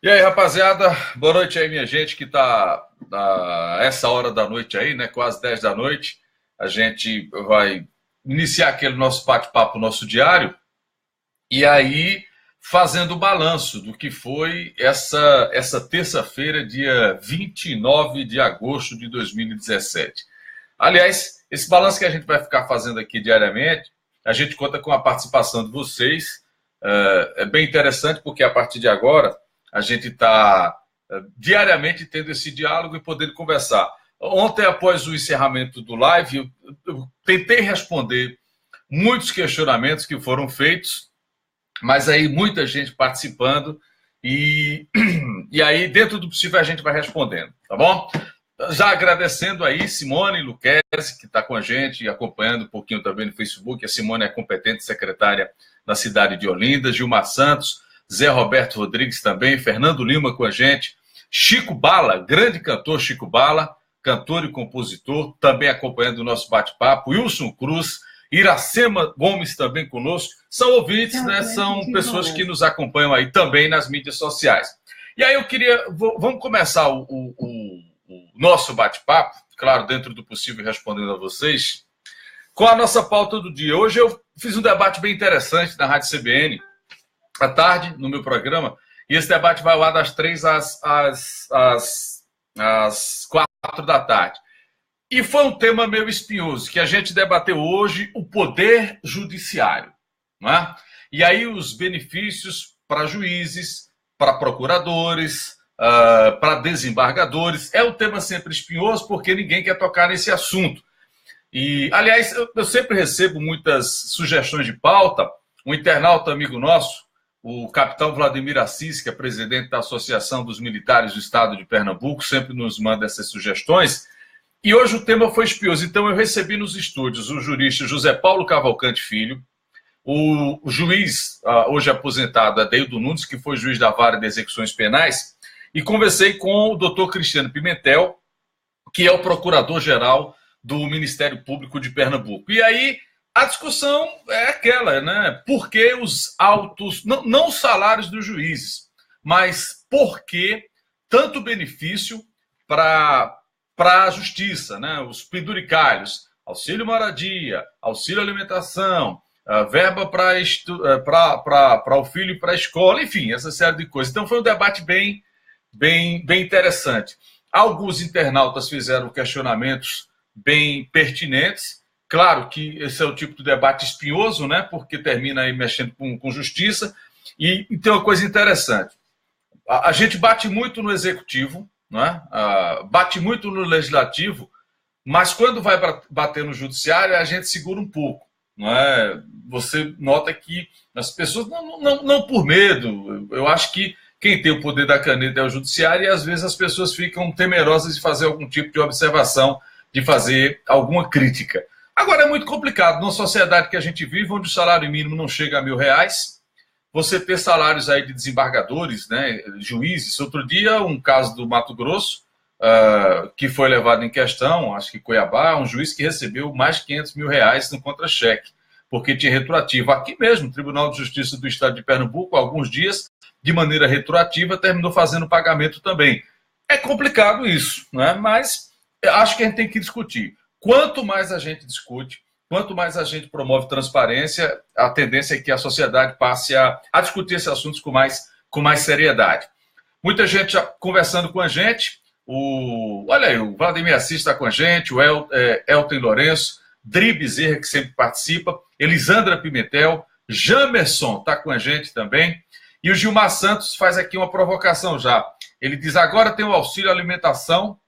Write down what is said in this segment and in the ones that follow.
E aí, rapaziada, boa noite aí, minha gente, que tá essa hora da noite aí, né? Quase 10 da noite. A gente vai iniciar aquele nosso bate-papo, nosso diário, e aí fazendo o balanço do que foi essa terça-feira, dia 29 de agosto de 2017. Aliás, esse balanço que a gente vai ficar fazendo aqui diariamente, a gente conta com a participação de vocês. É bem interessante porque a partir de agora a gente está diariamente tendo esse diálogo e podendo conversar. Ontem, após o encerramento do live, eu tentei responder muitos questionamentos que foram feitos, mas aí muita gente participando e aí, dentro do possível, a gente vai respondendo, tá bom? Já agradecendo aí Simone Luquezzi, que está com a gente e acompanhando um pouquinho também no Facebook. A Simone é competente secretária da cidade de Olinda. Gilmar Santos, Zé Roberto Rodrigues também, Fernando Lima com a gente, Chico Bala, grande cantor Chico Bala, cantor e compositor, também acompanhando o nosso bate-papo, Wilson Cruz, Iracema Gomes também conosco. São ouvintes, né? São pessoas que nos acompanham aí também nas mídias sociais. E aí eu queria... Vamos começar o nosso bate-papo, claro, dentro do possível, respondendo a vocês, com a nossa pauta do dia. Hoje eu fiz um debate bem interessante na Rádio CBN, à tarde, no meu programa, e esse debate vai ao ar das 3 às 4 da tarde. E foi um tema meio espinhoso, que a gente debateu hoje, o poder judiciário. Não é? E aí os benefícios para juízes, para procuradores, para desembargadores. É um tema sempre espinhoso, porque ninguém quer tocar nesse assunto. E, aliás, eu sempre recebo muitas sugestões de pauta. Um internauta amigo nosso, o capitão Vladimir Assis, que é presidente da Associação dos Militares do Estado de Pernambuco, sempre nos manda essas sugestões. E hoje o tema foi espinhoso. Então eu recebi nos estúdios o jurista José Paulo Cavalcante Filho, o juiz, hoje aposentado, Adeildo Nunes, que foi juiz da Vara de Execuções Penais, e conversei com o doutor Cristiano Pimentel, que é o procurador-geral do Ministério Público de Pernambuco. E aí a discussão é aquela, né? Por que os altos, não os salários dos juízes, mas por que tanto benefício para a justiça, né? Os penduricalhos, auxílio moradia, auxílio alimentação, verba para o filho ir para a escola, enfim, essa série de coisas. Então foi um debate bem interessante. Alguns internautas fizeram questionamentos bem pertinentes. Claro que esse é o tipo de debate espinhoso, né? Porque termina aí mexendo com justiça. E tem uma coisa interessante. A gente bate muito no executivo, né? Bate muito no legislativo, mas quando vai bater no judiciário, a gente segura um pouco. Não é? Você nota que as pessoas, não por medo, eu acho que quem tem o poder da caneta é o judiciário, e às vezes as pessoas ficam temerosas de fazer algum tipo de observação, de fazer alguma crítica. Agora é muito complicado, numa sociedade que a gente vive, onde o salário mínimo não chega a R$ 1.000, você ter salários aí de desembargadores, né, juízes. Outro dia, um caso do Mato Grosso, que foi levado em questão, acho que Cuiabá, um juiz que recebeu mais de R$ 500 mil no contra-cheque, porque tinha retroativo. Aqui mesmo, o Tribunal de Justiça do Estado de Pernambuco, há alguns dias, de maneira retroativa, terminou fazendo pagamento também. É complicado isso, né? Mas acho que a gente tem que discutir. Quanto mais a gente discute, quanto mais a gente promove transparência, a tendência é que a sociedade passe a discutir esses assuntos com mais seriedade. Muita gente já conversando com a gente. Olha aí, o Vladimir Assis está com a gente, o Elton Lourenço, Dri Bezerra, que sempre participa, Elisandra Pimentel, Jamerson está com a gente também. E o Gilmar Santos faz aqui uma provocação já. Ele diz, agora tem o auxílio alimentação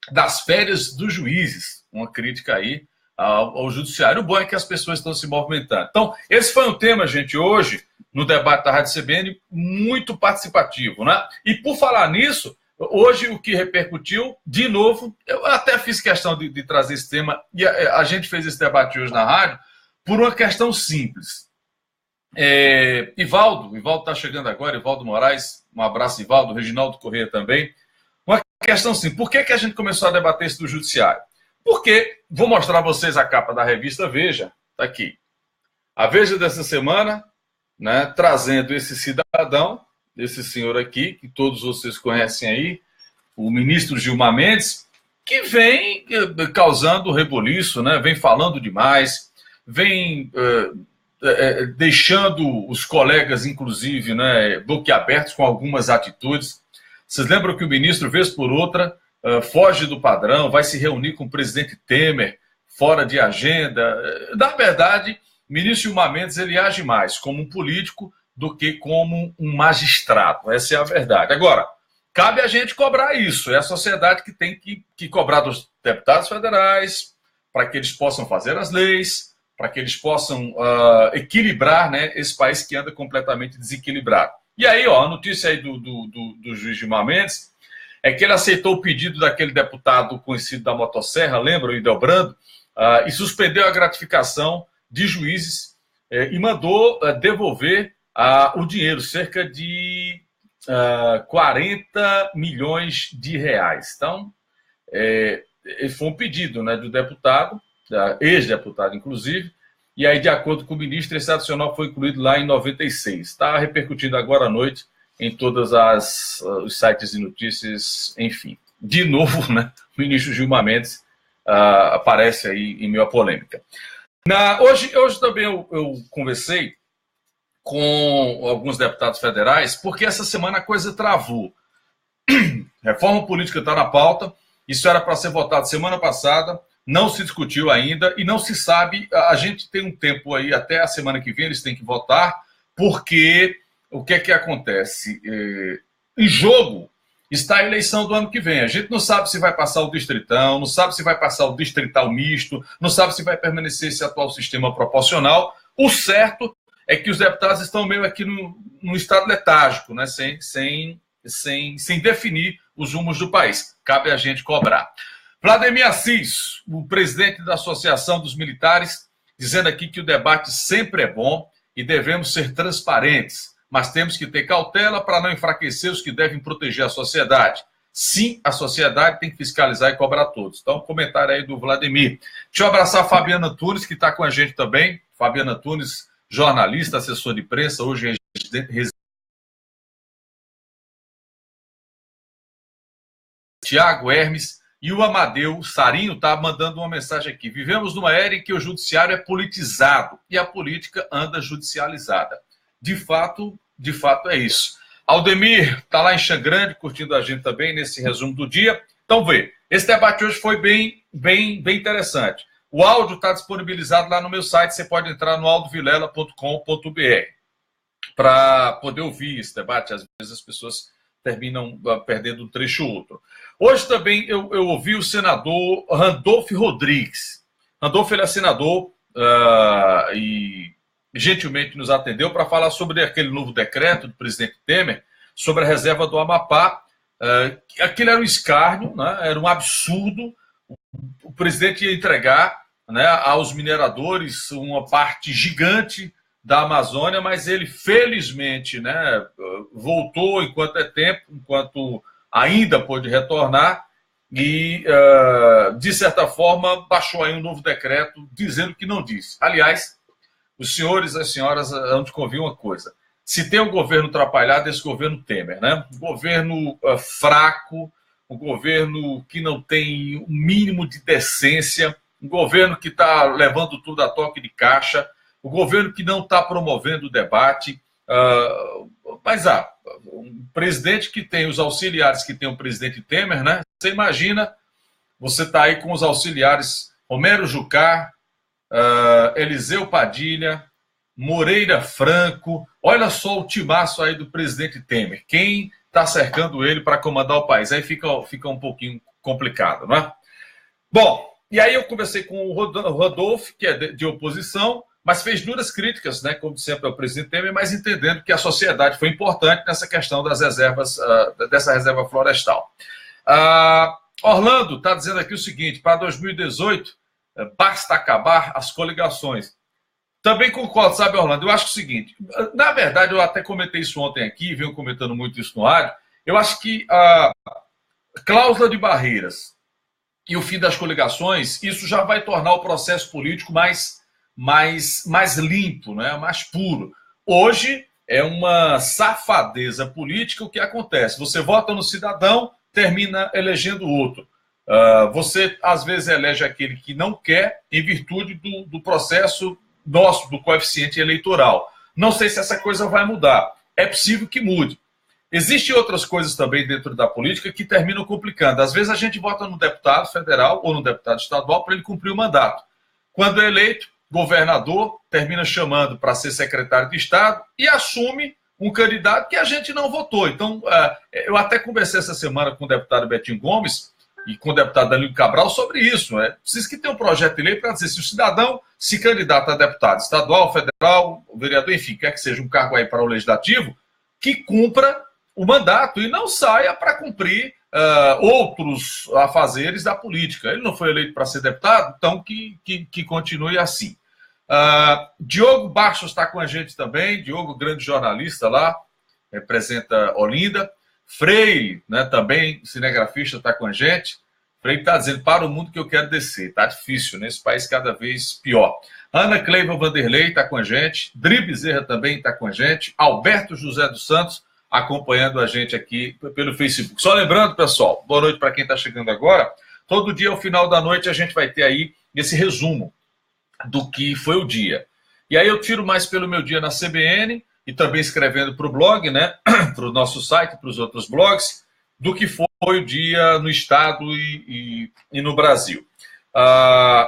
das férias dos juízes. Uma crítica aí ao judiciário. O bom é que as pessoas estão se movimentando. Então, esse foi um tema, gente, hoje, no debate da Rádio CBN, muito participativo, né? E por falar nisso, hoje o que repercutiu, de novo, eu até fiz questão de trazer esse tema, e a gente fez esse debate hoje na rádio, por uma questão simples. Ivaldo está chegando agora, Ivaldo Moraes, um abraço, Ivaldo, Reginaldo Corrêa também. Uma questão simples, por que a gente começou a debater isso do judiciário? Porque, vou mostrar a vocês a capa da revista Veja, está aqui. A Veja dessa semana, né, trazendo esse cidadão, desse senhor aqui, que todos vocês conhecem aí, o ministro Gilmar Mendes, que vem causando reboliço, né? Vem falando demais, vem deixando os colegas, inclusive, né, boquiabertos com algumas atitudes. Vocês lembram que o ministro, vez por outra, foge do padrão, vai se reunir com o presidente Temer, fora de agenda. Na verdade, o ministro Gilmar Mendes ele age mais como um político do que como um magistrado. Essa é a verdade. Agora, cabe a gente cobrar isso. É a sociedade que tem que cobrar dos deputados federais para que eles possam fazer as leis, para que eles possam equilibrar, né, esse país que anda completamente desequilibrado. E aí, ó, a notícia aí do juiz Gilmar Mendes é que ele aceitou o pedido daquele deputado conhecido da motosserra, lembra, o Idelbrando, e suspendeu a gratificação de juízes e mandou devolver o dinheiro, cerca de 40 milhões de reais. Então, foi um pedido, né, do deputado, ex-deputado, inclusive, e aí, de acordo com o ministro, esse adicional foi incluído lá em 96. Está repercutindo agora à noite em todos os sites de notícias, enfim. De novo, né, o ministro Gilmar Mendes aparece aí em meio à polêmica. Hoje também eu conversei com alguns deputados federais, porque essa semana a coisa travou. Reforma política está na pauta, isso era para ser votado semana passada, não se discutiu ainda e não se sabe, a gente tem um tempo aí, até a semana que vem eles têm que votar, porque o que é que acontece? Em jogo está a eleição do ano que vem. A gente não sabe se vai passar o distritão, não sabe se vai passar o distrital misto, não sabe se vai permanecer esse atual sistema proporcional. O certo é que os deputados estão meio aqui no estado letárgico, né? sem definir os rumos do país. Cabe a gente cobrar. Vladimir Assis, o presidente da Associação dos Militares, dizendo aqui que o debate sempre é bom e devemos ser transparentes, mas temos que ter cautela para não enfraquecer os que devem proteger a sociedade. Sim, a sociedade tem que fiscalizar e cobrar todos. Então, comentário aí do Vladimir. Deixa eu abraçar a Fabiana Tunes, que está com a gente também. Fabiana Tunes, jornalista, assessor de imprensa, hoje residente. Tiago Hermes e o Amadeu Sarinho está mandando uma mensagem aqui. Vivemos numa era em que o judiciário é politizado e a política anda judicializada. De fato é isso. Aldemir está lá em Xangrande, curtindo a gente também nesse resumo do dia. Então, vê, esse debate hoje foi bem interessante. O áudio está disponibilizado lá no meu site, você pode entrar no aldovilela.com.br para poder ouvir esse debate. Às vezes as pessoas terminam perdendo um trecho ou outro. Hoje também eu ouvi o senador Randolfo Rodrigues. Randolfo, ele é senador e gentilmente nos atendeu para falar sobre aquele novo decreto do presidente Temer sobre a reserva do Amapá. Aquilo era um escárnio, né? Era um absurdo. O presidente ia entregar, né, aos mineradores uma parte gigante da Amazônia, mas ele, felizmente, né, voltou enquanto é tempo, enquanto ainda pôde retornar, e, de certa forma, baixou aí um novo decreto dizendo que não disse. Aliás, os senhores e as senhoras hão de convir uma coisa. Se tem um governo atrapalhado, esse governo Temer, né? Um governo fraco, um governo que não tem o mínimo de decência, um governo que está levando tudo a toque de caixa, o governo que não está promovendo o debate. Mas um presidente que tem os auxiliares que tem o presidente Temer, né? Você imagina, você está aí com os auxiliares Romero Jucá, Eliseu Padilha, Moreira Franco. Olha só o timaço aí do presidente Temer. Quem está cercando ele para comandar o país? Aí fica um pouquinho complicado, não é? Bom, e aí eu conversei com o Rodolfo, que é de oposição, mas fez duras críticas, né, como sempre, ao presidente Temer, mas entendendo que a sociedade foi importante nessa questão das reservas, dessa reserva florestal. Orlando está dizendo aqui o seguinte: para 2018, basta acabar as coligações. Também concordo, sabe, Orlando? Eu acho o seguinte, na verdade, eu até comentei isso ontem aqui, venho comentando muito isso no rádio, eu acho que a cláusula de barreiras e o fim das coligações, isso já vai tornar o processo político mais limpo, né? Mais puro. Hoje, é uma safadeza política o que acontece. Você vota no cidadão, termina elegendo outro. Você, às vezes, elege aquele que não quer em virtude do processo nosso, do coeficiente eleitoral. Não sei se essa coisa vai mudar. É possível que mude. Existem outras coisas também dentro da política que terminam complicando. Às vezes a gente vota no deputado federal ou no deputado estadual para ele cumprir o mandato. Quando é eleito, governador termina chamando para ser secretário de Estado e assume um candidato que a gente não votou. Então, eu até conversei essa semana com o deputado Betinho Gomes e com o deputado Danilo Cabral sobre isso. Precisa que tenha um projeto de lei para dizer se o cidadão se candidata a deputado estadual, federal, vereador, enfim, quer que seja um cargo aí para o legislativo, que cumpra o mandato e não saia para cumprir outros afazeres da política. Ele não foi eleito para ser deputado, então que continue assim. Diogo Bastos está com a gente também. Diogo, grande jornalista lá, representa Olinda. Frei, né, também cinegrafista, está com a gente. Frei está dizendo, para o mundo que eu quero descer. Está difícil, nesse país cada vez pior. Ana Cleiva Vanderlei está com a gente. Dri Bezerra também está com a gente. Alberto José dos Santos acompanhando a gente aqui pelo Facebook. Só lembrando, pessoal, boa noite para quem está chegando agora. Todo dia, ao final da noite, a gente vai ter aí esse resumo do que foi o dia. E aí eu tiro mais pelo meu dia na CBN e também escrevendo para o blog, né, para o nosso site, para os outros blogs, do que foi o dia no Estado e no Brasil.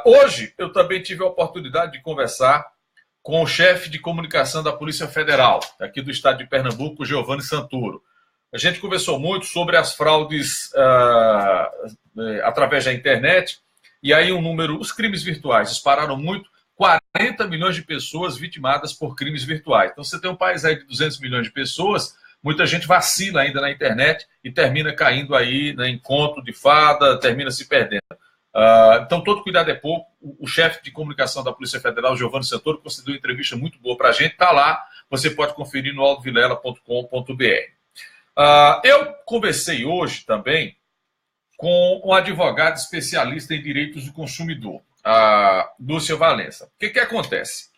Hoje, eu também tive a oportunidade de conversar com o chefe de comunicação da Polícia Federal, aqui do estado de Pernambuco, Giovanni Santoro. A gente conversou muito sobre as fraudes através da internet, e aí os crimes virtuais dispararam muito, 40 milhões de pessoas vitimadas por crimes virtuais. Então, você tem um país aí de 200 milhões de pessoas, muita gente vacila ainda na internet e termina caindo aí, né, em conto de fada, termina se perdendo. Então, todo cuidado é pouco. O chefe de comunicação da Polícia Federal, Giovanni Santoro, concedeu uma entrevista muito boa para a gente, está lá, você pode conferir no aldovilela.com.br. Eu conversei hoje também com um advogado especialista em direitos do consumidor, a Lúcia Valença. O que acontece?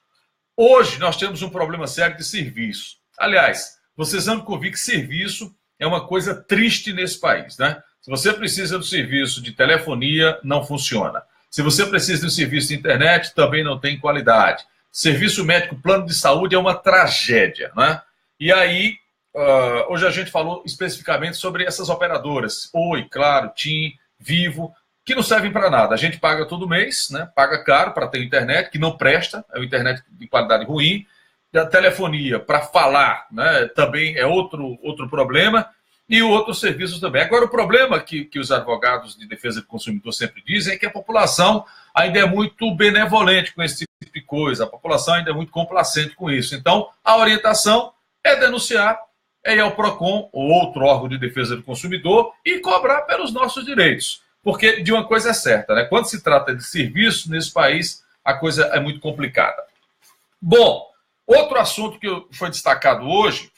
Hoje nós temos um problema sério de serviço. Aliás, vocês vão convir que serviço é uma coisa triste nesse país, né? Se você precisa do serviço de telefonia, não funciona. Se você precisa do serviço de internet, também não tem qualidade. Serviço médico, plano de saúde é uma tragédia, né? E aí, hoje a gente falou especificamente sobre essas operadoras. Oi, Claro, TIM, Vivo, que não servem para nada. A gente paga todo mês, né? Paga caro para ter internet, que não presta, é uma internet de qualidade ruim. A telefonia, para falar, né? Também é outro problema. E outros serviços também. Agora, o problema que os advogados de defesa do consumidor sempre dizem é que a população ainda é muito benevolente com esse tipo de coisa, a população ainda é muito complacente com isso. Então, a orientação é denunciar, é ir ao PROCON, ou outro órgão de defesa do consumidor, e cobrar pelos nossos direitos. Porque de uma coisa é certa, né? Quando se trata de serviço nesse país, a coisa é muito complicada. Bom, outro assunto que foi destacado hoje,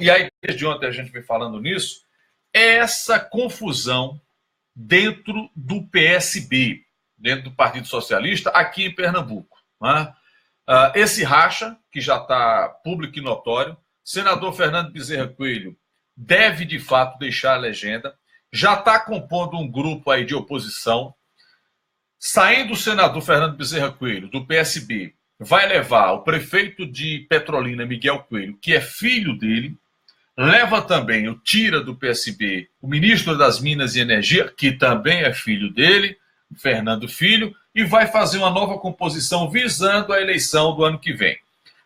e aí desde ontem a gente vem falando nisso, é essa confusão dentro do PSB, dentro do Partido Socialista, aqui em Pernambuco. Né? Esse racha, que já está público e notório, senador Fernando Bezerra Coelho deve, de fato, deixar a legenda, já está compondo um grupo aí de oposição, saindo o senador Fernando Bezerra Coelho, do PSB, vai levar o prefeito de Petrolina, Miguel Coelho, que é filho dele, leva também o tira do PSB, o ministro das Minas e Energia, que também é filho dele, Fernando Filho, e vai fazer uma nova composição visando a eleição do ano que vem.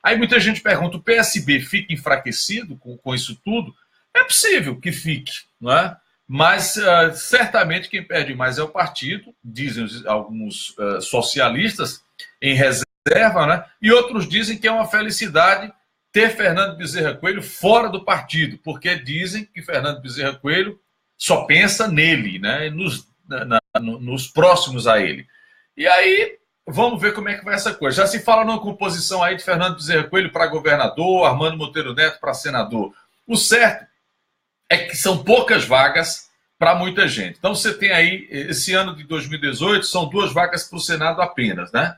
Aí muita gente pergunta, o PSB fica enfraquecido com isso tudo? É possível que fique, não é? Mas certamente quem perde mais é o partido, dizem alguns socialistas em reserva, né? E outros dizem que é uma felicidade ter Fernando Bezerra Coelho fora do partido, porque dizem que Fernando Bezerra Coelho só pensa nele, né? Nos próximos a ele. E aí, vamos ver como é que vai essa coisa. Já se fala numa composição aí de Fernando Bezerra Coelho para governador, Armando Monteiro Neto para senador. O certo é que são poucas vagas para muita gente. Então, você tem aí, esse ano de 2018, são 2 vagas para o Senado apenas, né?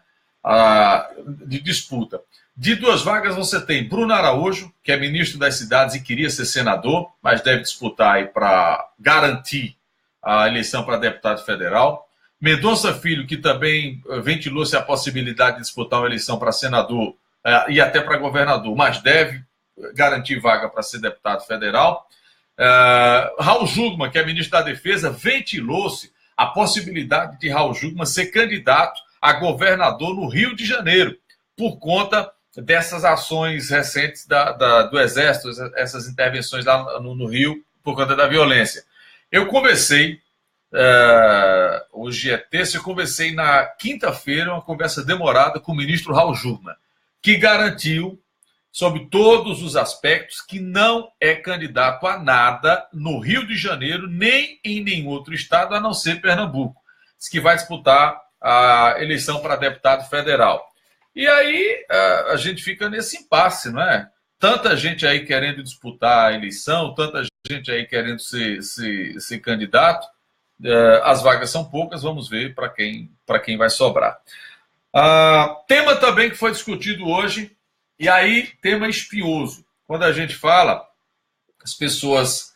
de disputa. De 2 vagas você tem Bruno Araújo, que é ministro das cidades e queria ser senador, mas deve disputar aí para garantir a eleição para deputado federal. Mendonça Filho, que também ventilou-se a possibilidade de disputar uma eleição para senador e até para governador, mas deve garantir vaga para ser deputado federal. Raul Jungmann, que é ministro da Defesa, ventilou-se a possibilidade de Raul Jungmann ser candidato a governador no Rio de Janeiro, por conta dessas ações recentes do Exército, essas intervenções lá no Rio, por conta da violência. Eu conversei, hoje é terça, eu conversei na quinta-feira, uma conversa demorada com o ministro Raul Jungmann, que garantiu, sob todos os aspectos, que não é candidato a nada no Rio de Janeiro, nem em nenhum outro estado, a não ser Pernambuco. Diz que vai disputar a eleição para deputado federal. E aí a gente fica nesse impasse, não é? Tanta gente aí querendo disputar a eleição, tanta gente aí querendo ser candidato, as vagas são poucas, vamos ver para quem vai sobrar. Tema também que foi discutido hoje, e aí tema espinhoso. Quando a gente fala, as pessoas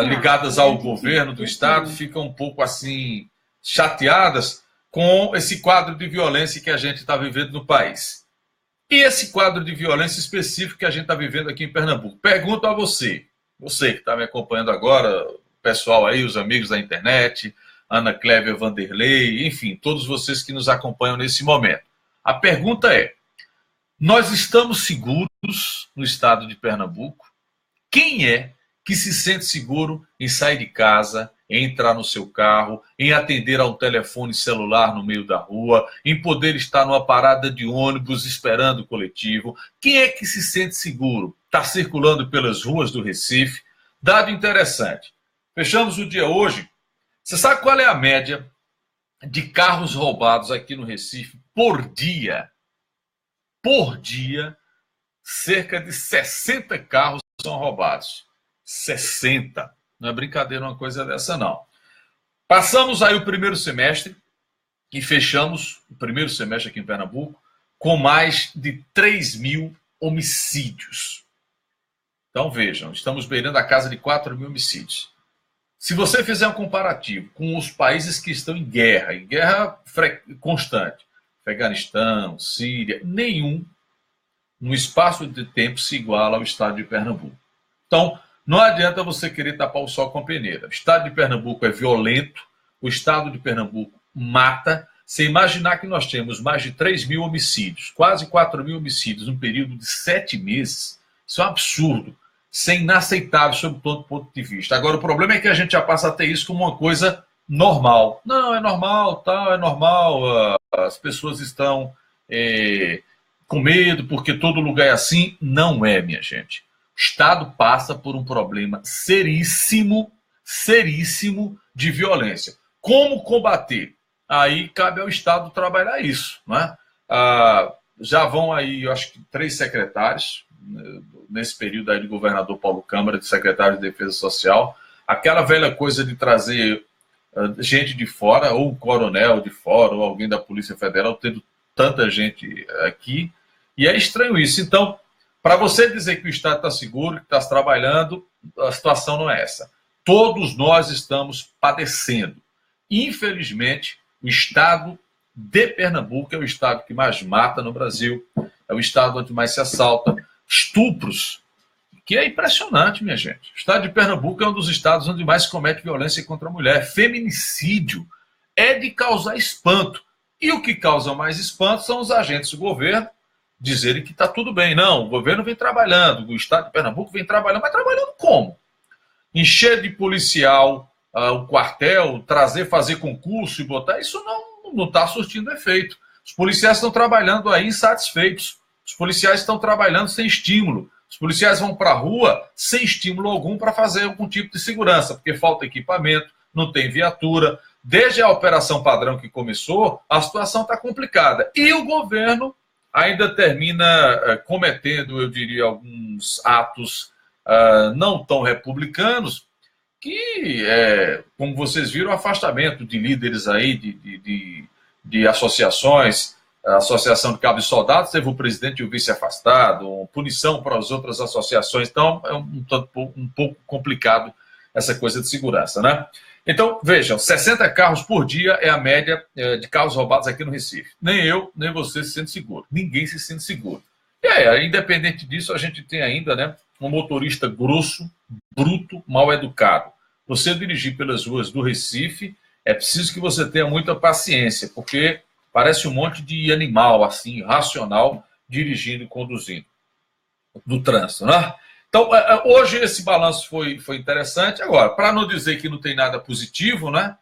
ligadas ao governo do Estado ficam um pouco assim chateadas com esse quadro de violência que a gente está vivendo no país. E esse quadro de violência específico que a gente está vivendo aqui em Pernambuco. Pergunto a você que está me acompanhando agora, o pessoal aí, os amigos da internet, Ana Clévia Vanderlei, enfim, todos vocês que nos acompanham nesse momento. A pergunta é, nós estamos seguros no estado de Pernambuco? Quem é que se sente seguro em sair de casa, em entrar no seu carro, em atender a um telefone celular no meio da rua, em poder estar numa parada de ônibus esperando o coletivo? Quem é que se sente seguro? Está circulando pelas ruas do Recife? Dado interessante. Fechamos o dia hoje. Você sabe qual é a média de carros roubados aqui no Recife por dia? Por dia, cerca de 60 carros são roubados. 60. Não é brincadeira uma coisa dessa, não. Passamos aí o primeiro semestre e fechamos o primeiro semestre aqui em Pernambuco com mais de 3.000 homicídios. Então, vejam, estamos beirando a casa de 4.000 homicídios. Se você fizer um comparativo com os países que estão em guerra constante, Afeganistão, Síria, nenhum no espaço de tempo se iguala ao estado de Pernambuco. Então, não adianta você querer tapar o sol com a peneira. O estado de Pernambuco é violento, o estado de Pernambuco mata. Você imaginar que nós temos mais de 3.000 homicídios, quase 4.000 homicídios num período de 7 meses, isso é um absurdo. Isso é inaceitável sob todo ponto de vista. Agora, o problema é que a gente já passa a ter isso como uma coisa normal. Não, é normal, tal, é normal, as pessoas estão com medo porque todo lugar é assim. Não é, minha gente. O Estado passa por um problema seríssimo de violência. Como combater? Aí cabe ao Estado trabalhar isso, né? Já vão aí, eu acho que 3 secretários, nesse período aí do governador Paulo Câmara, de secretário de Defesa Social. Aquela velha coisa de trazer gente de fora, ou um coronel de fora, ou alguém da Polícia Federal, tendo tanta gente aqui. E é estranho isso. Então, para você dizer que o Estado está seguro, que está trabalhando, a situação não é essa. Todos nós estamos padecendo. Infelizmente, o Estado de Pernambuco é o estado que mais mata no Brasil, é o estado onde mais se assalta, estupros, que é impressionante, minha gente. O estado de Pernambuco é um dos estados onde mais se comete violência contra a mulher. Feminicídio é de causar espanto. E o que causa mais espanto são os agentes do governo dizerem que está tudo bem. Não, o governo vem trabalhando, o estado de Pernambuco vem trabalhando, mas trabalhando como? Encher de policial o quartel, fazer concurso e botar, isso não está surtindo efeito. Os policiais estão trabalhando aí insatisfeitos. Os policiais estão trabalhando sem estímulo. Os policiais vão para a rua sem estímulo algum para fazer algum tipo de segurança, porque falta equipamento, não tem viatura. Desde a Operação Padrão que começou, a situação está complicada. E o governo ainda termina cometendo, eu diria, alguns atos não tão republicanos, que, como vocês viram, afastamento de líderes aí, de associações, a Associação de Cabos e Soldados teve o presidente e o vice afastado, punição para as outras associações, então é um pouco complicado essa coisa de segurança, né? Então, vejam, 60 carros por dia é a média de carros roubados aqui no Recife. Nem eu, nem você se sente seguro. Ninguém se sente seguro. E independente disso, a gente tem ainda, né, um motorista grosso, bruto, mal educado. Você dirigir pelas ruas do Recife, é preciso que você tenha muita paciência, porque parece um monte de animal, assim, racional, dirigindo e conduzindo no trânsito, né? Então, hoje esse balanço foi interessante. Agora, para não dizer que não tem nada positivo, né?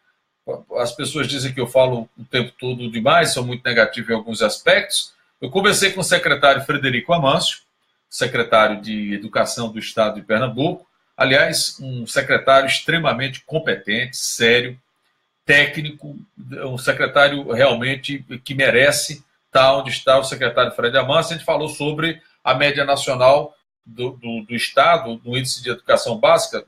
As pessoas dizem que eu falo o tempo todo demais, sou muito negativo em alguns aspectos. Eu conversei com o secretário Frederico Amâncio, secretário de Educação do Estado de Pernambuco. Aliás, um secretário extremamente competente, sério, técnico, um secretário realmente que merece estar onde está o secretário Fred Amâncio. A gente falou sobre a média nacional do Estado, no Índice de Educação Básica,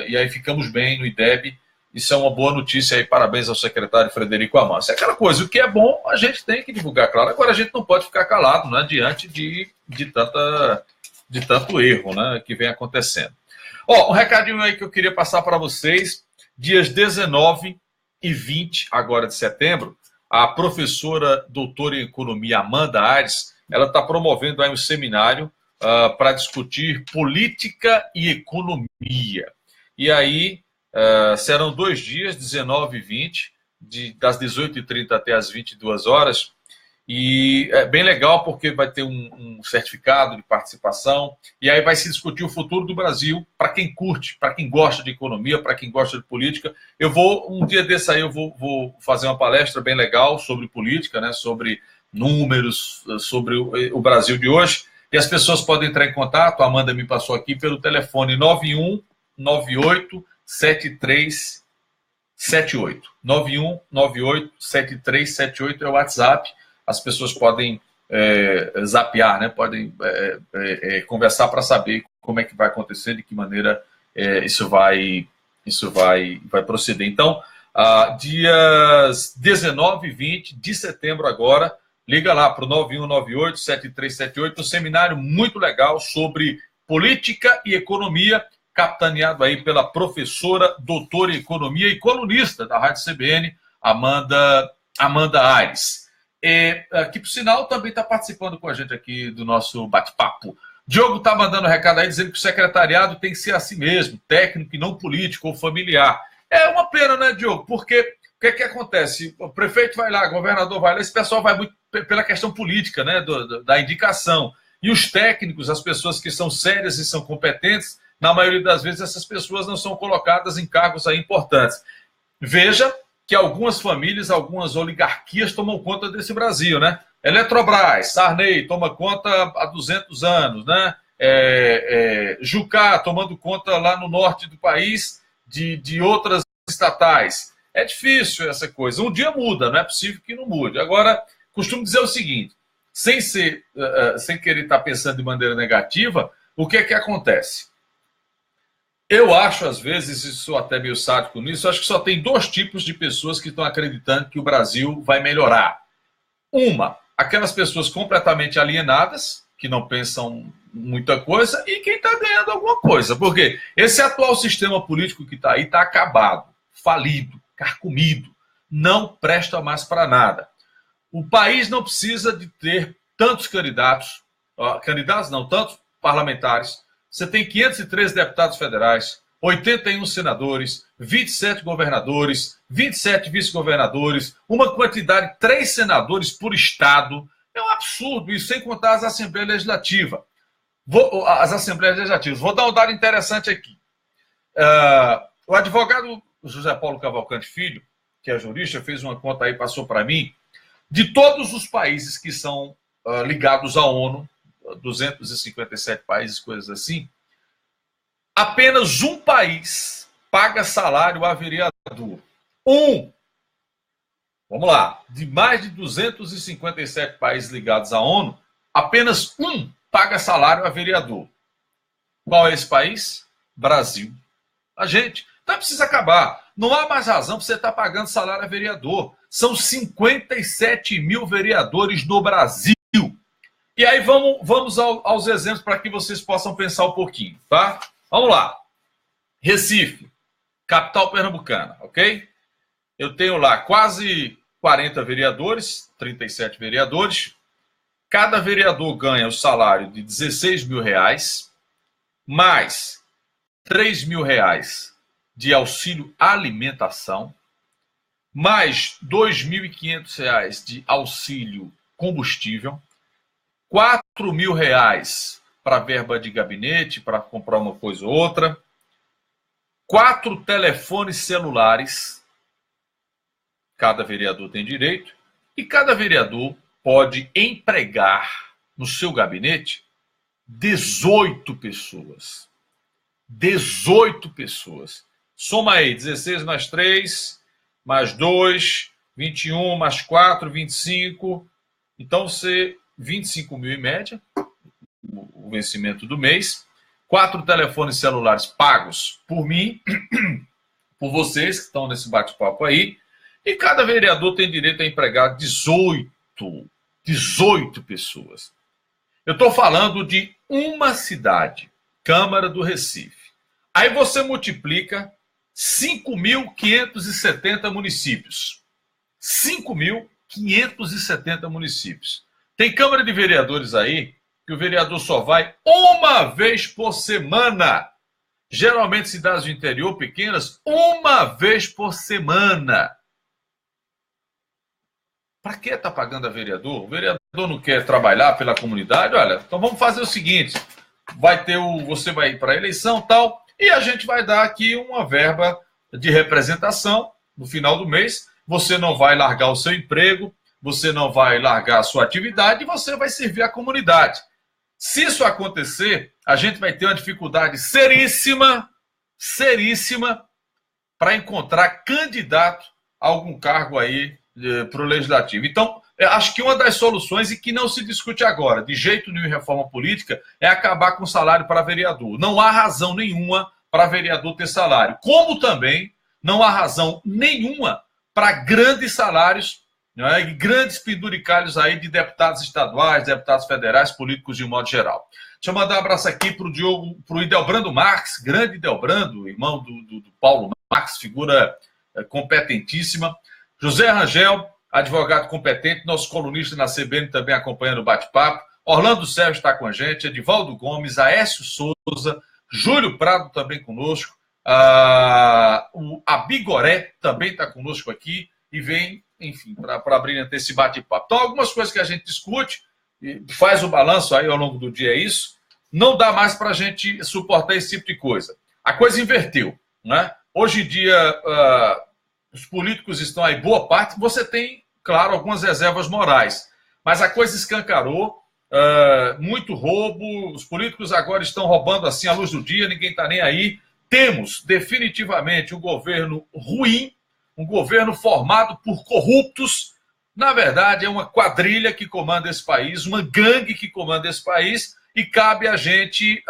e aí ficamos bem no IDEB. Isso é uma boa notícia aí, parabéns ao secretário Frederico Amâncio. É aquela coisa, o que é bom a gente tem que divulgar, claro. Agora a gente não pode ficar calado, né, diante de tanto erro, né, que vem acontecendo. Um recadinho aí que eu queria passar para vocês, dias 19 e 20 agora de setembro, a professora doutora em economia Amanda Aires, ela está promovendo aí um seminário para discutir política e economia. E aí serão 2 dias, 19 e 20, das 18h30 até as 22 horas. E é bem legal porque vai ter um certificado de participação e aí vai se discutir o futuro do Brasil para quem curte, para quem gosta de economia, para quem gosta de política. Um dia desse aí eu vou fazer uma palestra bem legal sobre política, né, sobre números, sobre o Brasil de hoje. E as pessoas podem entrar em contato, a Amanda me passou aqui, pelo telefone 9198-7378. 9198-7378 é o WhatsApp. As pessoas podem zapear, né? Podem conversar para saber como é que vai acontecer, de que maneira isso vai proceder. Então, dias 19 e 20 de setembro agora, liga lá para o 9198-7378, um seminário muito legal sobre política e economia, capitaneado aí pela professora, doutora em economia e colunista da Rádio CBN, Amanda Aires. Que, por sinal, também está participando com a gente aqui do nosso bate-papo. Diogo está mandando um recado aí dizendo que o secretariado tem que ser assim mesmo, técnico e não político ou familiar. É uma pena, né, Diogo? Porque o que acontece? O prefeito vai lá, o governador vai lá, esse pessoal vai muito pela questão política, né, da indicação. E os técnicos, as pessoas que são sérias e são competentes, na maioria das vezes essas pessoas não são colocadas em cargos aí importantes. Veja que algumas famílias, algumas oligarquias tomam conta desse Brasil, né? Eletrobras, Sarney toma conta há 200 anos, né? Jucá tomando conta lá no norte do país de outras estatais. É difícil essa coisa. Um dia muda, não é possível que não mude. Agora, costumo dizer o seguinte, sem querer estar pensando de maneira negativa, o que é que acontece? Eu acho, às vezes, e sou até meio sádico nisso, acho que só tem 2 tipos de pessoas que estão acreditando que o Brasil vai melhorar. Uma, aquelas pessoas completamente alienadas, que não pensam muita coisa, e quem está ganhando alguma coisa. Porque esse atual sistema político que está aí está acabado, falido, carcomido, não presta mais para nada. O país não precisa de ter tantos tantos parlamentares. Você tem 513 deputados federais, 81 senadores, 27 governadores, 27 vice-governadores, uma quantidade de 3 senadores por estado. É um absurdo isso, sem contar as Assembleias Legislativas. Vou dar um dado interessante aqui. O advogado José Paulo Cavalcante Filho, que é jurista, fez uma conta aí, passou para mim, de todos os países que são ligados à ONU, 257 países, coisas assim, apenas um país paga salário a vereador. Vamos lá. De mais de 257 países ligados à ONU, apenas um paga salário a vereador. Qual é esse país? Brasil. A gente. Então precisa acabar. Não há mais razão para você estar pagando salário a vereador. São 57 mil vereadores no Brasil. E aí vamos aos exemplos para que vocês possam pensar um pouquinho, tá? Vamos lá. Recife, capital pernambucana, ok? Eu tenho lá quase 40 vereadores, 37 vereadores. Cada vereador ganha o salário de R$16 mil, mais R$3.000 de auxílio alimentação, mais R$2.500 de auxílio combustível, R$4.000 para verba de gabinete, para comprar uma coisa ou outra, 4 telefones celulares, cada vereador tem direito, e cada vereador pode empregar no seu gabinete 18 pessoas. 18 pessoas. Soma aí, 16 mais 3, mais 2, 21, mais 4, 25. Então, você 25 mil em média, o vencimento do mês. 4 telefones celulares pagos por mim, por vocês que estão nesse bate-papo aí. E cada vereador tem direito a empregar 18 pessoas. Eu estou falando de uma cidade, Câmara do Recife. Aí você multiplica 5.570 municípios. 5.570 municípios. Tem Câmara de Vereadores aí que o vereador só vai uma vez por semana. Geralmente cidades do interior pequenas, uma vez por semana. Para que está pagando a vereador? O vereador não quer trabalhar pela comunidade? Olha, então vamos fazer o seguinte, você vai ir para a eleição e tal, e a gente vai dar aqui uma verba de representação no final do mês. Você não vai largar o seu emprego, você não vai largar a sua atividade e você vai servir a comunidade. Se isso acontecer, a gente vai ter uma dificuldade seríssima para encontrar candidato a algum cargo aí para o Legislativo. Então, acho que uma das soluções, e que não se discute agora, de jeito nenhum em reforma política, é acabar com o salário para vereador. Não há razão nenhuma para vereador ter salário. Como também não há razão nenhuma para grandes salários, né, e grandes penduricalhos aí de deputados estaduais, deputados federais, políticos de um modo geral. Deixa eu mandar um abraço aqui para o Idelbrando Marques, grande Idelbrando, irmão do Paulo Marques, figura competentíssima. José Rangel, advogado competente, nosso colunista na CBN também acompanhando o bate-papo. Orlando Sérgio está com a gente, Edivaldo Gomes, Aécio Souza, Júlio Prado também conosco, o Abigoré também está conosco aqui e vem, enfim, para brilhantar esse bate-papo. Então, algumas coisas que a gente discute, faz o balanço aí ao longo do dia, é isso. Não dá mais para a gente suportar esse tipo de coisa. A coisa inverteu, né? Hoje em dia, os políticos estão aí, boa parte, você tem, claro, algumas reservas morais, mas a coisa escancarou, muito roubo, os políticos agora estão roubando assim à luz do dia, ninguém está nem aí. Temos definitivamente um governo ruim, um governo formado por corruptos. Na verdade, é uma quadrilha que comanda esse país, uma gangue que comanda esse país, e cabe a gente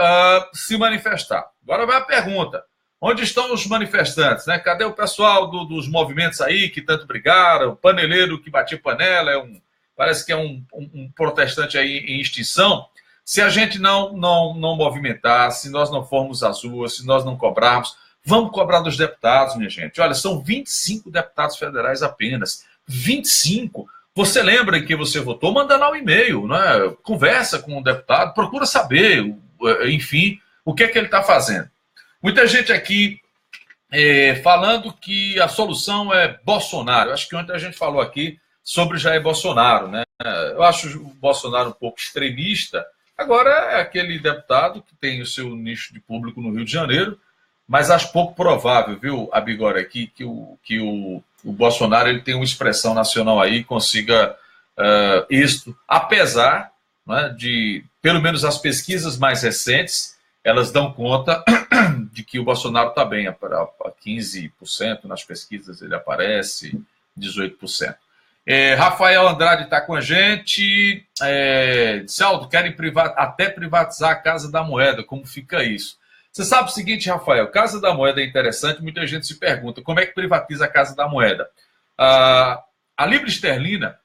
se manifestar. Agora vai a pergunta: onde estão os manifestantes, né? Cadê o pessoal dos movimentos aí que tanto brigaram? O paneleiro que batia panela, parece que é um protestante aí em extinção. Se a gente não movimentar, se nós não formos às ruas, se nós não cobrarmos, vamos cobrar dos deputados, minha gente. Olha, são 25 deputados federais apenas. 25. Você lembra em que você votou? Manda lá um e-mail, né? Conversa com o deputado, procura saber, enfim, o que é que ele está fazendo. Muita gente aqui falando que a solução é Bolsonaro. Acho que ontem a gente falou aqui sobre Jair Bolsonaro, né? Eu acho o Bolsonaro um pouco extremista. Agora é aquele deputado que tem o seu nicho de público no Rio de Janeiro, mas acho pouco provável, viu, Abigora, aqui, que o Bolsonaro ele tem uma expressão nacional aí e consiga êxito, apesar, né, de, pelo menos as pesquisas mais recentes, elas dão conta de que o Bolsonaro está bem, a 15% nas pesquisas ele aparece, 18%. Rafael Andrade está com a gente. Saldo, querem até privatizar a Casa da Moeda. Como fica isso? Você sabe o seguinte, Rafael, Casa da Moeda é interessante, muita gente se pergunta como é que privatiza a Casa da Moeda. A libra esterlina,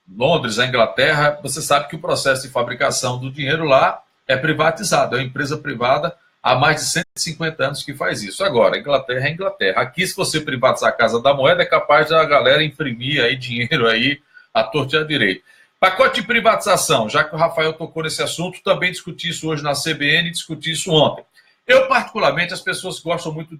Londres, a Inglaterra, você sabe que o processo de fabricação do dinheiro lá é privatizado, é uma empresa privada há mais de 150 anos que faz isso. Agora, Inglaterra é Inglaterra. Aqui, se você privatizar a Casa da Moeda, é capaz da galera imprimir aí dinheiro aí à torta e à direita. Pacote de privatização, já que o Rafael tocou nesse assunto, também discuti isso hoje na CBN e discuti isso ontem. Eu, particularmente, as pessoas gostam muito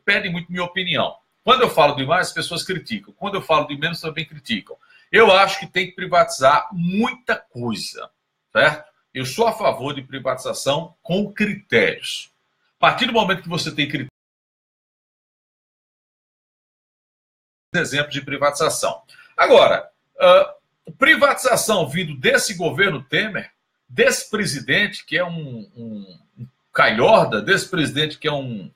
pedem muito minha opinião. Quando eu falo demais, as pessoas criticam. Quando eu falo de menos, também criticam. Eu acho que tem que privatizar muita coisa, certo? Eu sou a favor de privatização com critérios. A partir do momento que você tem critérios, exemplos de privatização. Agora, privatização vindo desse governo Temer, desse presidente que é um calhorda, desse presidente que é um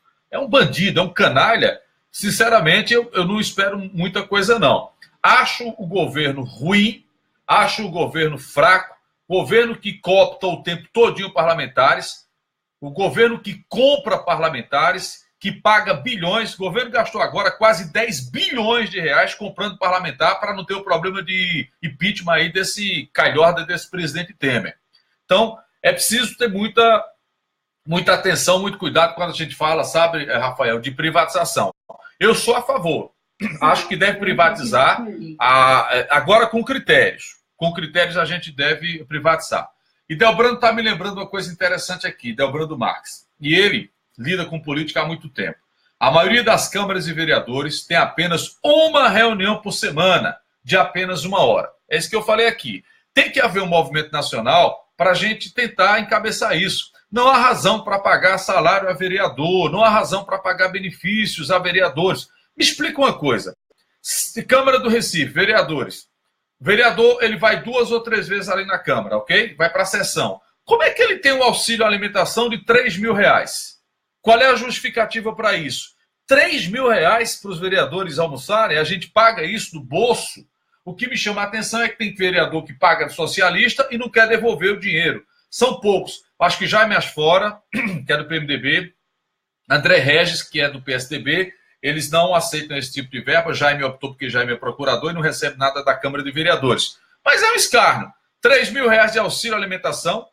bandido, é um canalha, sinceramente, eu não espero muita coisa, não. Acho o governo ruim, acho o governo fraco, governo que coopta o tempo todinho parlamentares, o governo que compra parlamentares, que paga bilhões. O governo gastou agora quase 10 bilhões de reais comprando parlamentar para não ter o problema de impeachment aí desse calhorda, desse presidente Temer. Então, é preciso ter muita atenção, muito cuidado quando a gente fala, sabe, Rafael, de privatização. Eu sou a favor. Acho que deve privatizar agora com critérios. Com critérios a gente deve privatizar. E Delbrando está me lembrando uma coisa interessante aqui, Delbrando Marques. E ele lida com política há muito tempo. A maioria das câmaras e vereadores tem apenas uma reunião por semana, de apenas 1 hora. É isso que eu falei aqui. Tem que haver um movimento nacional para a gente tentar encabeçar isso. Não há razão para pagar salário a vereador, não há razão para pagar benefícios a vereadores. Me explica uma coisa. Câmara do Recife, vereadores. O vereador, ele vai 2 ou 3 vezes ali na Câmara, ok? Vai para a sessão. Como é que ele tem um auxílio alimentação de R$3.000? Qual é a justificativa para isso? R$3.000 para os vereadores almoçarem, a gente paga isso do bolso. O que me chama a atenção é que tem vereador que paga de socialista e não quer devolver o dinheiro. São poucos. Acho que Jaime Asfora, que é do PMDB, André Regis, que é do PSDB, eles não aceitam esse tipo de verba. Jaime optou porque Jaime é procurador e não recebe nada da Câmara de Vereadores. Mas é um escárnio. R$3.000 de auxílio alimentação,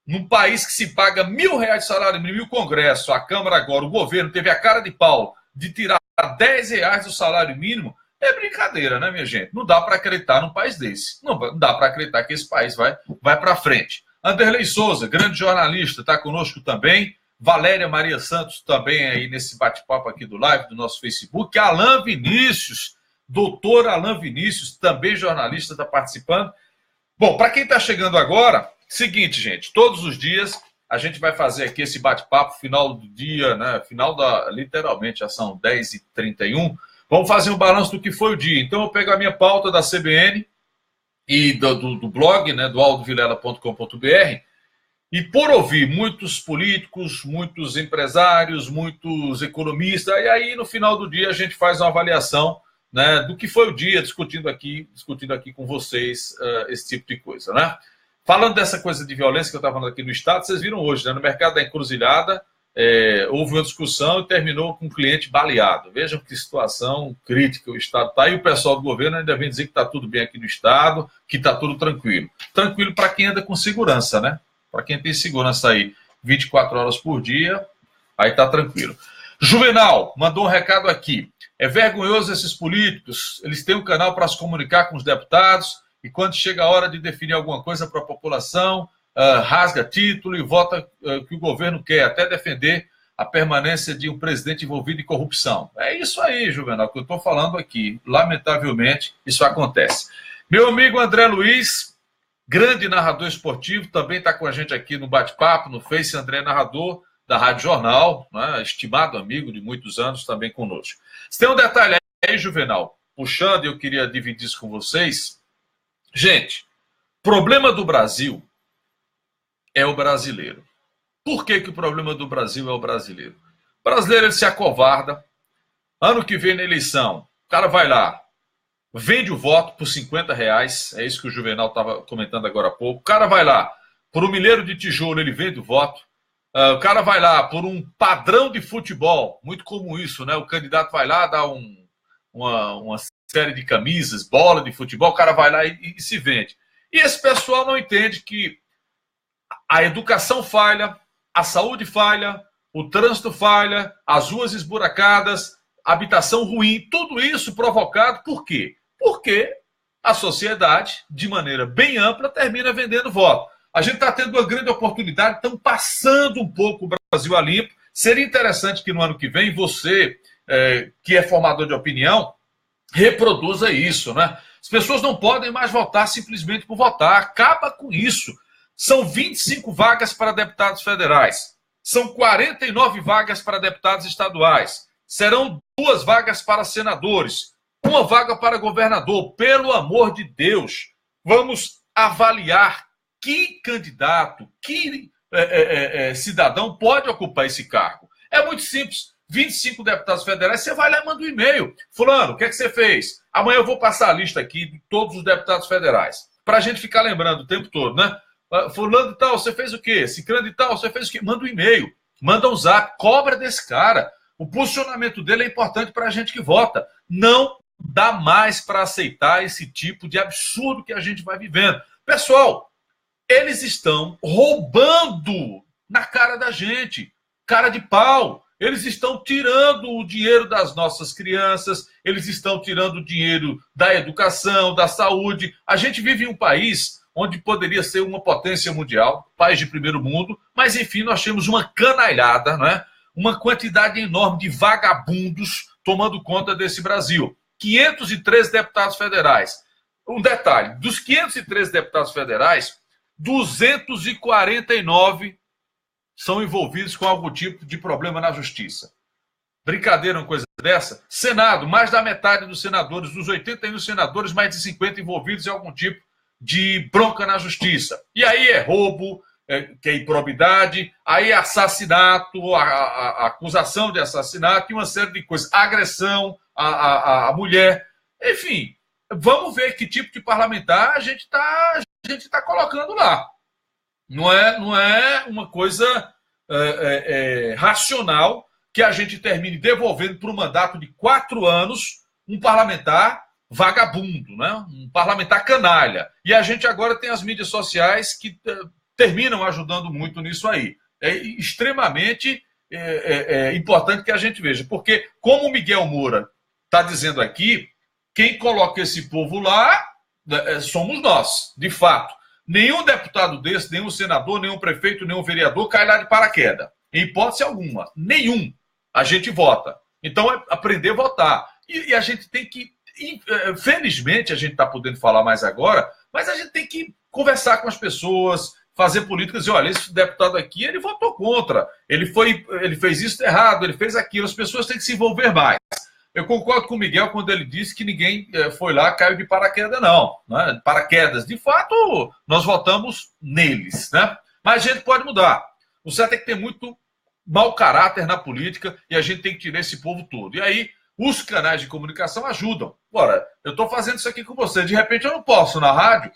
num país que se paga R$1.000 de salário mínimo, e o Congresso, a Câmara agora, o governo teve a cara de pau de tirar R$10 do salário mínimo. É brincadeira, né, minha gente? Não dá para acreditar num país desse. Não dá para acreditar que esse país vai para frente. Anderlei Souza, grande jornalista, está conosco também. Valéria Maria Santos também aí nesse bate-papo aqui do live, do nosso Facebook. Alain Vinícius, doutor Alain Vinícius, também jornalista, está participando. Bom, para quem está chegando agora, seguinte, gente, todos os dias a gente vai fazer aqui esse bate-papo, final do dia, né? Literalmente, já são 10h31. Vamos fazer um balanço do que foi o dia. Então, eu pego a minha pauta da CBN e do blog, né, do aldovilela.com.br, e por ouvir muitos políticos, muitos empresários, muitos economistas, e aí no final do dia a gente faz uma avaliação, né, do que foi o dia, discutindo aqui com vocês esse tipo de coisa, né? Falando dessa coisa de violência que eu estava falando aqui no Estado, vocês viram hoje, né, no mercado da Encruzilhada, houve uma discussão e terminou com um cliente baleado. Vejam que situação crítica o Estado está. E o pessoal do governo ainda vem dizer que está tudo bem aqui no Estado, que está tudo tranquilo. Tranquilo para quem anda com segurança, né? Para quem tem segurança aí 24 horas por dia, aí está tranquilo. Juvenal mandou um recado aqui. É vergonhoso esses políticos, eles têm um canal para se comunicar com os deputados e quando chega a hora de definir alguma coisa para a população, rasga título e vota que o governo quer, até defender a permanência de um presidente envolvido em corrupção. É isso aí, Juvenal, que eu estou falando aqui. Lamentavelmente, isso acontece. Meu amigo André Luiz, grande narrador esportivo, também está com a gente aqui no bate-papo, no Face. André, narrador da Rádio Jornal, né? Estimado amigo de muitos anos, também conosco. Se tem um detalhe aí, Juvenal, puxando, eu queria dividir isso com vocês. Gente, problema do Brasil é o brasileiro. Por que o problema do Brasil é o brasileiro? O brasileiro, ele se acovarda. Ano que vem na eleição, o cara vai lá, vende o voto por R$50, é isso que o Juvenal estava comentando agora há pouco. O cara vai lá, por um milheiro de tijolo, ele vende o voto. O cara vai lá por um padrão de futebol, muito comum isso, né? O candidato vai lá, dá uma série de camisas, bola de futebol, o cara vai lá e se vende. E esse pessoal não entende que a educação falha, a saúde falha, o trânsito falha, as ruas esburacadas, habitação ruim, tudo isso provocado por quê? Porque a sociedade, de maneira bem ampla, termina vendendo voto. A gente está tendo uma grande oportunidade, estão passando um pouco o Brasil a limpo. Seria interessante que no ano que vem você, que é formador de opinião, reproduza isso, né? As pessoas não podem mais votar simplesmente por votar. Acaba com isso. São 25 vagas para deputados federais. São 49 vagas para deputados estaduais. Serão 2 vagas para senadores. 1 vaga para governador. Pelo amor de Deus, vamos avaliar que candidato, que cidadão pode ocupar esse cargo. É muito simples. 25 deputados federais, você vai lá e manda um e-mail. Fulano, o que é que você fez? Amanhã eu vou passar a lista aqui de todos os deputados federais. Para a gente ficar lembrando o tempo todo, né? Fulano de tal, você fez o quê? Ciclano de tal, você fez o quê? Manda um e-mail, manda um zap, cobra desse cara. O posicionamento dele é importante para a gente que vota. Não dá mais para aceitar esse tipo de absurdo que a gente vai vivendo. Pessoal, eles estão roubando na cara da gente, cara de pau. Eles estão tirando o dinheiro das nossas crianças, eles estão tirando o dinheiro da educação, da saúde. A gente vive em um país onde poderia ser uma potência mundial, país de primeiro mundo, mas, enfim, nós temos uma canalhada, né? Uma quantidade enorme de vagabundos tomando conta desse Brasil. 503 deputados federais. Um detalhe, dos 503 deputados federais, 249 são envolvidos com algum tipo de problema na justiça. Brincadeira, uma coisa dessa? Senado, mais da metade dos senadores, dos 81 senadores, mais de 50 envolvidos em algum tipo de bronca na justiça. E aí é roubo, que é improbidade, aí é assassinato, a acusação de assassinato e uma série de coisas. Agressão à mulher. Enfim, vamos ver que tipo de parlamentar a gente tá colocando lá. Não é uma coisa racional que a gente termine devolvendo para um mandato de 4 anos um parlamentar vagabundo, né? Um parlamentar canalha. E a gente agora tem as mídias sociais que terminam ajudando muito nisso aí. É extremamente importante que a gente veja, porque, como o Miguel Moura está dizendo aqui, quem coloca esse povo lá somos nós, de fato. Nenhum deputado desse, nenhum senador, nenhum prefeito, nenhum vereador cai lá de paraquedas. Em hipótese alguma. Nenhum. A gente vota. Então, é aprender a votar. E a gente tem que... Felizmente, a gente está podendo falar mais agora, mas a gente tem que conversar com as pessoas, fazer políticas e, olha, esse deputado aqui, ele votou contra. Ele fez isso errado, ele fez aquilo. As pessoas têm que se envolver mais. Eu concordo com o Miguel quando ele disse que ninguém foi lá, caiu de paraquedas, não. Né? Paraquedas, de fato, nós votamos neles, né? Mas a gente pode mudar. O certo é que tem muito mau caráter na política e a gente tem que tirar esse povo todo. E aí, os canais de comunicação ajudam. Ora, eu estou fazendo isso aqui com você. De repente, eu não posso na rádio,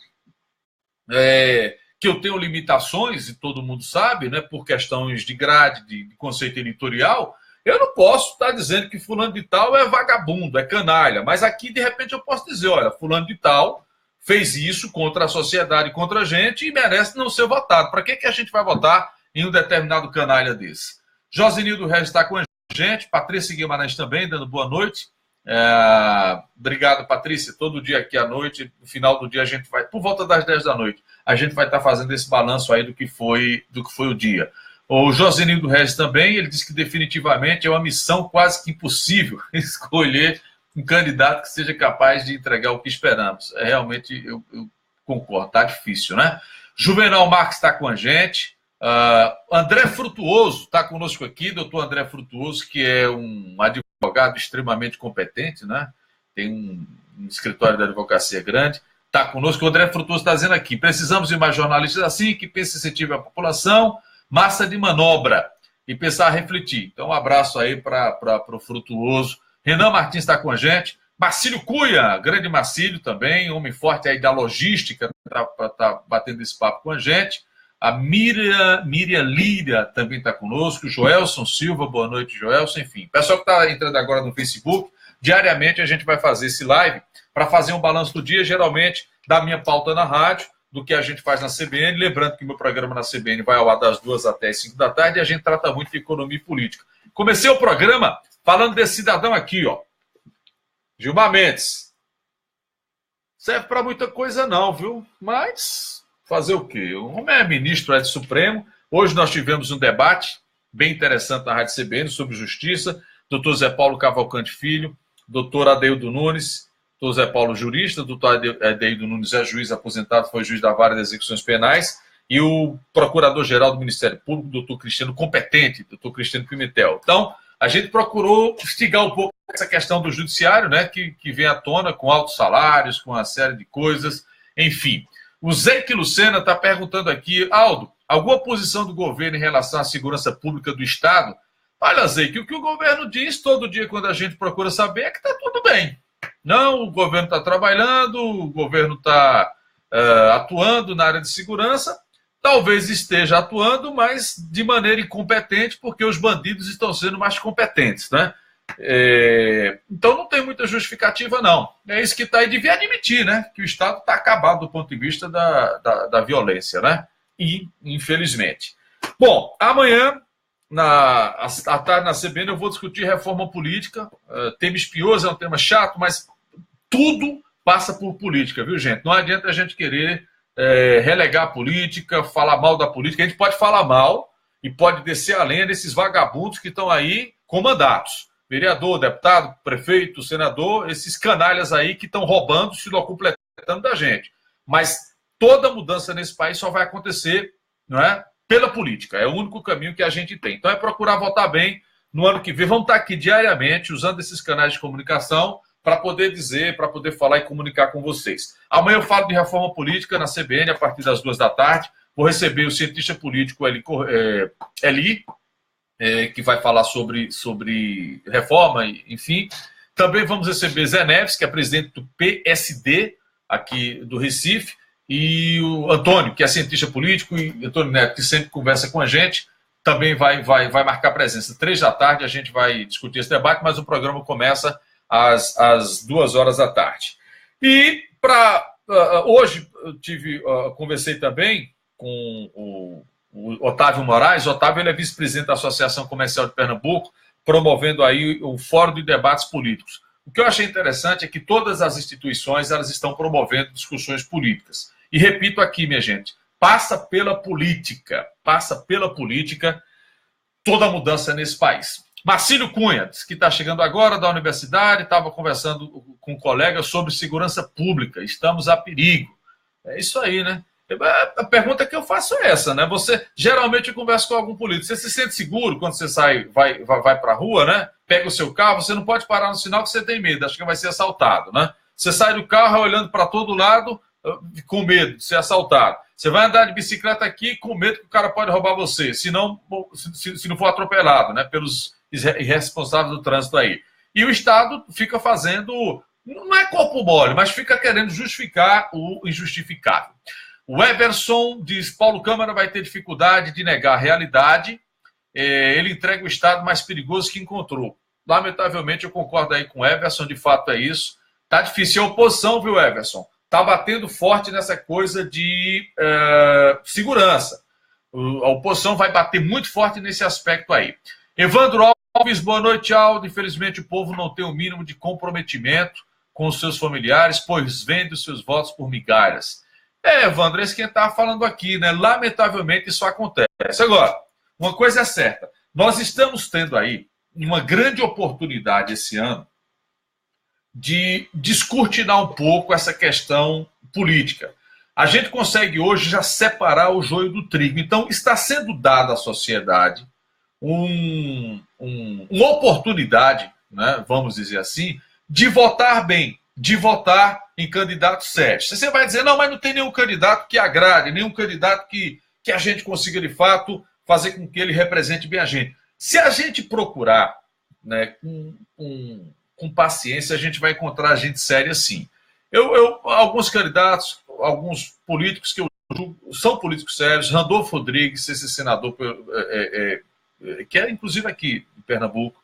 que eu tenho limitações, e todo mundo sabe, né? Por questões de grade, de conceito editorial. Eu não posso estar dizendo que fulano de tal é vagabundo, é canalha, mas aqui, de repente, eu posso dizer, olha, fulano de tal fez isso contra a sociedade, contra a gente e merece não ser votado. Para que a gente vai votar em um determinado canalha desse? Josenildo Regis está com a gente, Patrícia Guimarães também, dando boa noite. Obrigado, Patrícia. Todo dia aqui à noite, no final do dia, a gente vai, por volta das 10 da noite, a gente vai estar fazendo esse balanço aí do que foi o dia. O Josenildo Regis também, ele disse que definitivamente é uma missão quase que impossível escolher um candidato que seja capaz de entregar o que esperamos. Realmente, eu concordo, está difícil, né? Juvenal Marques está com a gente. André Frutuoso está conosco aqui, doutor André Frutuoso, que é um advogado extremamente competente, né? Tem um escritório de advocacia grande. Está conosco. O André Frutuoso está dizendo aqui, precisamos de mais jornalistas assim, que pensem sensitivamente à população, massa de manobra e pensar a refletir. Então, um abraço aí para o Frutuoso. Renan Martins está com a gente. Marcílio Cunha, grande Marcílio também, homem forte aí da logística, para estar batendo esse papo com a gente. A Miriam Líria também está conosco. O Joelson Silva, boa noite, Joelson. Enfim, pessoal que está entrando agora no Facebook, diariamente a gente vai fazer esse live para fazer um balanço do dia, geralmente da minha pauta na rádio, do que a gente faz na CBN. Lembrando que meu programa na CBN vai ao ar das 2 até as 5 da tarde e a gente trata muito de economia e política. Comecei o programa falando desse cidadão aqui, ó, Gilmar Mendes. Serve para muita coisa não, viu? Mas fazer o quê? O homem é ministro do Supremo. Hoje nós tivemos um debate bem interessante na Rádio CBN sobre justiça. Doutor Zé Paulo Cavalcante Filho, doutor Adeildo Nunes, doutor Zé Paulo jurista, doutor Adeildo Nunes é juiz aposentado, foi juiz da Vara de Execuções Penais, e o procurador-geral do Ministério Público, doutor Cristiano Competente, doutor Cristiano Pimentel. Então, a gente procurou instigar um pouco essa questão do judiciário, né, que vem à tona com altos salários, com uma série de coisas, enfim. O Zeque Lucena está perguntando aqui, Aldo, alguma posição do governo em relação à segurança pública do Estado? Olha, Zeque, o que o governo diz todo dia quando a gente procura saber é que está tudo bem. Não, o governo está trabalhando, o governo está atuando na área de segurança, talvez esteja atuando, mas de maneira incompetente, porque os bandidos estão sendo mais competentes, né? Então não tem muita justificativa, não. É isso que está aí, devia admitir, né? Que o Estado está acabado do ponto de vista da violência, né? E, infelizmente. Bom, amanhã, à tarde na CBN, eu vou discutir reforma política. Tema espinhoso, é um tema chato, mas tudo passa por política, viu, gente? Não adianta a gente querer relegar a política, falar mal da política. A gente pode falar mal e pode descer a lenha desses vagabundos que estão aí com mandatos. Vereador, deputado, prefeito, senador, esses canalhas aí que estão roubando, se completando da gente. Mas toda mudança nesse país só vai acontecer, não é, pela política. É o único caminho que a gente tem. Então é procurar votar bem no ano que vem. Vamos estar aqui diariamente usando esses canais de comunicação para poder dizer, para poder falar e comunicar com vocês. Amanhã eu falo de reforma política na CBN a partir das 2 da tarde. Vou receber o cientista político Eli, que vai falar sobre reforma, enfim. Também vamos receber Zé Neves, que é presidente do PSD, aqui do Recife, e o Antônio, que é cientista político, e Antônio Neto, que sempre conversa com a gente, também vai marcar presença. 3 da tarde a gente vai discutir esse debate, mas o programa começa às 2 horas da tarde. E hoje eu conversei também com o Otávio Moraes. O Otávio, ele é vice-presidente da Associação Comercial de Pernambuco, promovendo aí o Fórum de Debates Políticos. O que eu achei interessante é que todas as instituições elas estão promovendo discussões políticas. E repito aqui, minha gente, passa pela política toda a mudança nesse país. Marcílio Cunha, que está chegando agora da universidade, estava conversando com um colega sobre segurança pública. Estamos a perigo. É isso aí, né? A pergunta que eu faço é essa, né? Você geralmente conversa com algum político. Você se sente seguro quando você vai para a rua, né? Pega o seu carro, você não pode parar no sinal que você tem medo, acho que vai ser assaltado, né? Você sai do carro olhando para todo lado com medo de ser assaltado. Você vai andar de bicicleta aqui com medo que o cara pode roubar você, se não for atropelado, né? Pelos irresponsáveis do trânsito aí. E o Estado fica fazendo, não é corpo mole, mas fica querendo justificar o injustificável. O Everson diz, Paulo Câmara vai ter dificuldade de negar a realidade, ele entrega o Estado mais perigoso que encontrou. Lamentavelmente, eu concordo aí com o Everson, de fato é isso. Tá difícil. A oposição, viu, Everson? Tá batendo forte nessa coisa de segurança. A oposição vai bater muito forte nesse aspecto aí. Evandro Alves, boa noite, Aldo. Infelizmente, o povo não tem o mínimo de comprometimento com os seus familiares, pois vende os seus votos por migalhas. Evandro, esse quem está falando aqui, né? Lamentavelmente, isso acontece. Agora, uma coisa é certa. Nós estamos tendo aí uma grande oportunidade esse ano de descortinar um pouco essa questão política. A gente consegue hoje já separar o joio do trigo. Então, está sendo dada à sociedade uma oportunidade, né, vamos dizer assim, de votar bem, de votar em candidatos sérios. Você vai dizer, não, mas não tem nenhum candidato que agrade, nenhum candidato que a gente consiga, de fato, fazer com que ele represente bem a gente. Se a gente procurar, né, com paciência, a gente vai encontrar gente séria sim. Alguns candidatos, alguns políticos que eu são políticos sérios. Randolfo Rodrigues, esse senador, que é inclusive aqui em Pernambuco.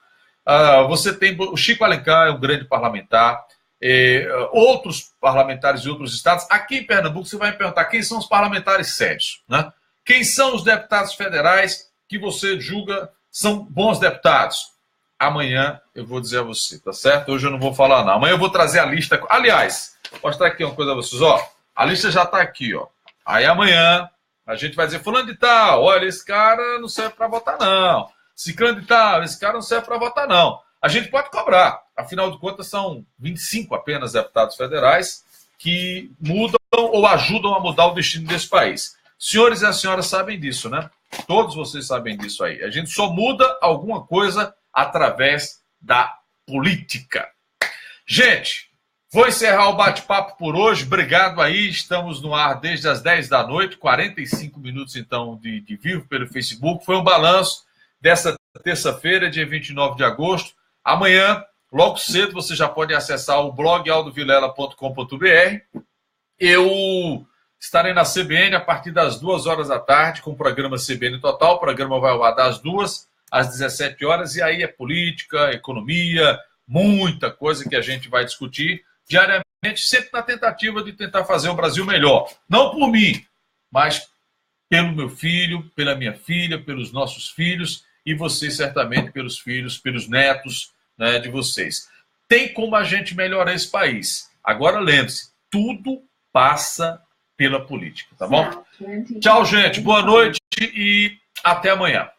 Você tem o Chico Alencar, é um grande parlamentar. Outros parlamentares de outros estados. Aqui em Pernambuco, você vai me perguntar quem são os parlamentares sérios, né? Quem são os deputados federais que você julga são bons deputados? Amanhã eu vou dizer a você, tá certo? Hoje eu não vou falar, não. Amanhã eu vou trazer a lista. Aliás, vou mostrar aqui uma coisa a vocês, ó. A lista já tá aqui, ó. Aí amanhã a gente vai dizer, fulano de tal, olha, esse cara não serve para votar, não. Ciclano de tal, esse cara não serve para votar, não. A gente pode cobrar. Afinal de contas, são 25 apenas deputados federais que mudam ou ajudam a mudar o destino desse país. Senhores e as senhoras sabem disso, né? Todos vocês sabem disso aí. A gente só muda alguma coisa através da política. Gente, vou encerrar o bate-papo por hoje. Obrigado aí. Estamos no ar desde as 10 da noite, 45 minutos então de vivo pelo Facebook. Foi um balanço dessa terça-feira, dia 29 de agosto. Amanhã, logo cedo, você já pode acessar o blog aldovilela.com.br. Eu estarei na CBN a partir das 2 horas da tarde com o programa CBN Total. O programa vai ao ar das 2 às 17 horas. E aí é política, economia, muita coisa que a gente vai discutir diariamente, sempre na tentativa de tentar fazer o Brasil melhor. Não por mim, mas pelo meu filho, pela minha filha, pelos nossos filhos e vocês certamente pelos filhos, pelos netos, né, de vocês. Tem como a gente melhorar esse país. Agora lembre-se, tudo passa pela política, tá bom? Tchau, gente. Boa noite e até amanhã.